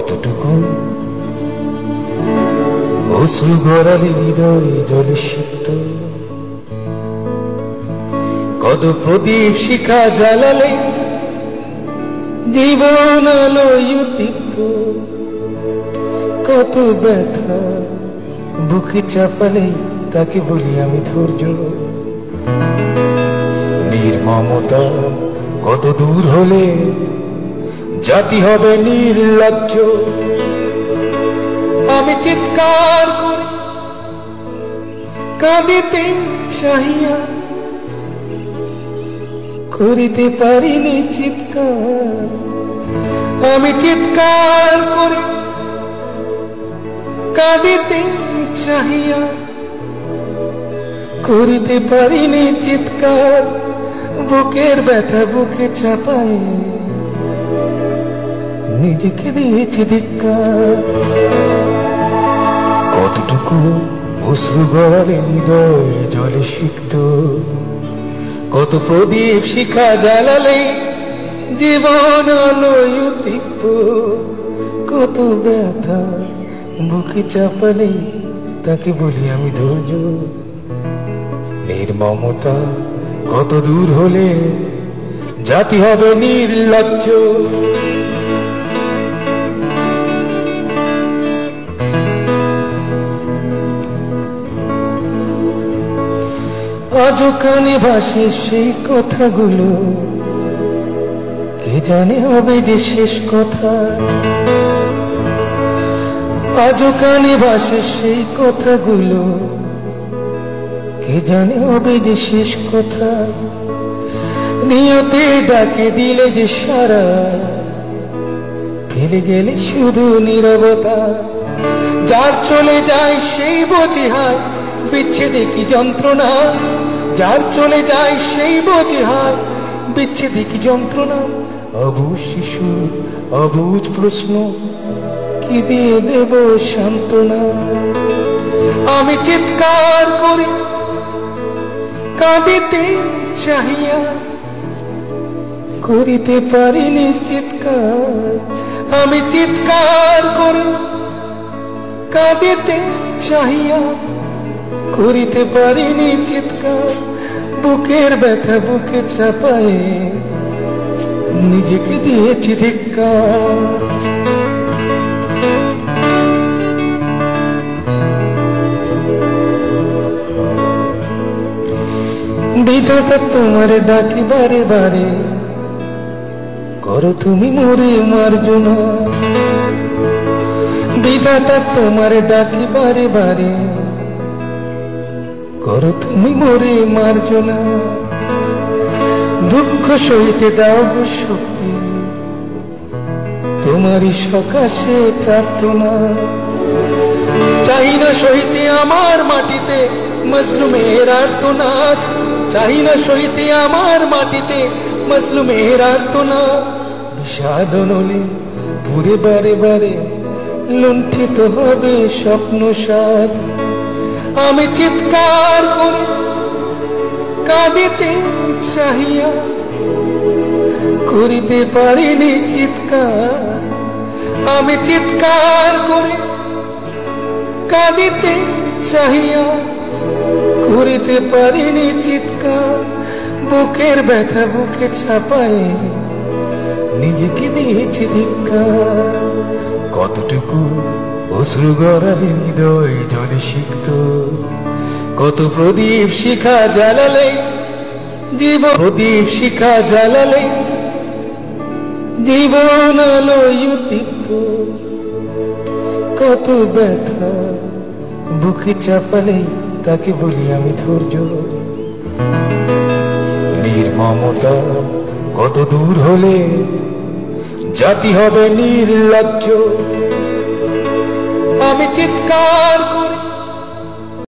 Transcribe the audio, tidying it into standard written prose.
কতটুকু অশ্রু গড়ালে হৃদয় জলে সিক্ত, কত প্রদীপ শিখা জ্বালালে জীবন আলোয় উদ্দীপ্ত, কত ব্যথা বুকে চাপালে তাকে বলি আমি ধৈর্য। নির্মমতা কত দূর হলে জাতি হবে নির্লজ্জ। আমি চিৎকার করি কাঁদিতে চাহিয়া, করিতে পারিনি চিৎকার। আমি চিৎকার করি কাঁদিতে চাহিয়া, করিতে পারিনি চিৎকার। বুকের ব্যথা বুকে চাপায় নিজেকে দিয়েছি ধিক্কার। কতটুকু অশ্রু গড়ালে হৃদয় জলে সিক্ত, কত প্রদীপ শিখা জ্বালালে জীবন আলোয় উদ্দীপ্ত, কত ব্যথা বুকে চাপালে তাকে বলি আমি ধৈর্য। নির্মমতা কত দূর হলে জাতি হবে নির্লজ্জ। আজও কানে ভাসে সেই কথাগুলো, কে জানে হবে যে শেষ কথা। আজও কানে ভাসে সেই কথাগুলো, কে জানে হবে যে শেষ কথা। নিয়তে ডাকে দিলে যে সারা, ফেলে গেলে শুধু নীরবতা। যার চলে যায় সেই বোঝে হায় বিচ্ছেদে কি যন্ত্রণা। যার চলে যায় সেই বোঝে হায় বিচ্ছেদে কি যন্ত্রণা। অবুঝ শিশুর অবুঝ প্রশ্ন, কি দিয়ে দেব সান্ত্বনা। আমি চিৎকার করি কাঁদিতে চাহিয়া, করিতে পারিনি চিৎকার। আমি চিৎকার করি কাঁদিতে চাহিয়া, করিতে পারিনি চিৎকার। বুকের ব্যথা বুকে চাপায় নিজেকে দিয়েছি ধিক্কার। বিধাতা তোমার ডাকি বারে বারে, করো তুমি মোরে মার্জনা। বিধাতা তোমার ডাকি বারে বারে, করো তুমি মোরে মার্জনা। দুঃখ সইতে দাও গো শক্তি, তোমারই সকাশে প্রার্থনা। চাই না সইতে আমার মাটিতে মজলুমের আর্তনাদ। চাই না সইতে আমার মাটিতে মজলুমের আর্তনাদ। বিষাদ নলে পুরে বারে বারে লুণ্ঠিত হবে স্বপ্ন সাদ। আমি চিৎকার করি কাঁদিতে চাহিয়া, করিতে পারিনি চিৎকার। আমি চিৎকার করি কাঁদিতে চাহিয়া, করিতে পারিনি চিৎকার। বুকের ব্যথা বুকে চাপায় নিজেকে দিয়েছি ধিক্কার। কতটুকু অশ্রু গড়ালে হৃদয় জলে সিক্ত, কত প্রদীপ শিখা জ্বালালে জীবন, প্রদীপ শিখা জ্বালালে জীবন আলোয় উদ্দীপ্ত, কত ব্যথা বুকে চাপালে তাকে বলি আমি ধৈর্য। নির্মমতা কত দূর হলে জাতি হবে নির্লজ্জ। আমি চিৎকার